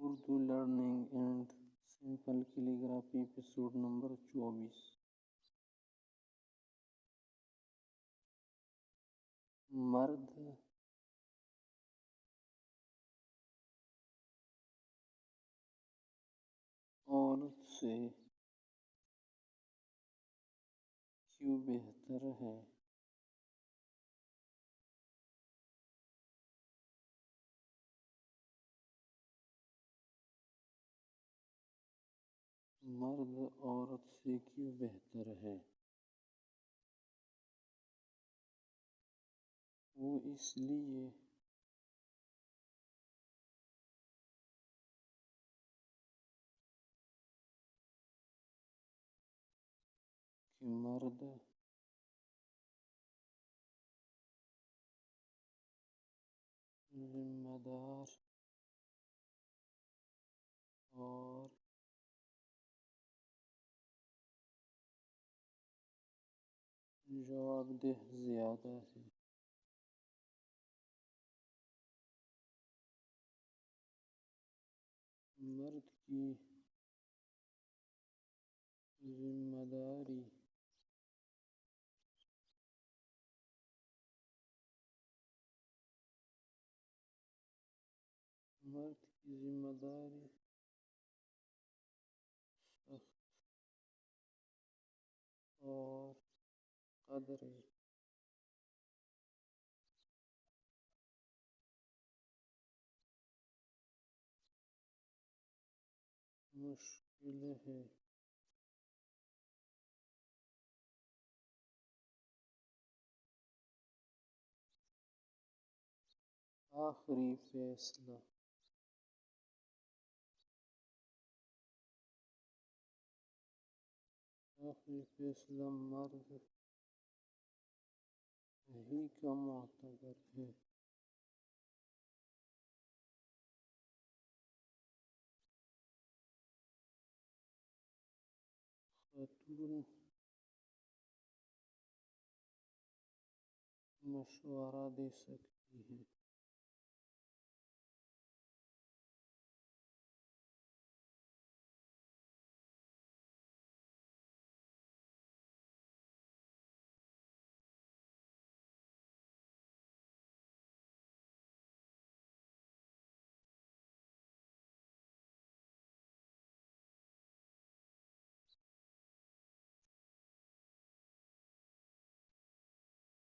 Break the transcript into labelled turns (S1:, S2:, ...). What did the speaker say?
S1: Urdu learning and simple calligraphy episode number 24۔ مرد عورت سے کیوں بہتر ہے؟ مرد عورت سے کیوں بہتر ہے؟ وہ اس لیے کہ مرد ذمہ دار اور جوابدہ زیادہ ہے۔ مرد کی ذمہ داری سخت اور قدرے مشکل ہے۔ آخری فیصلہ مرد ہی کا معتبر ہے۔ خاتون مشورہ دے سکتی ہیں۔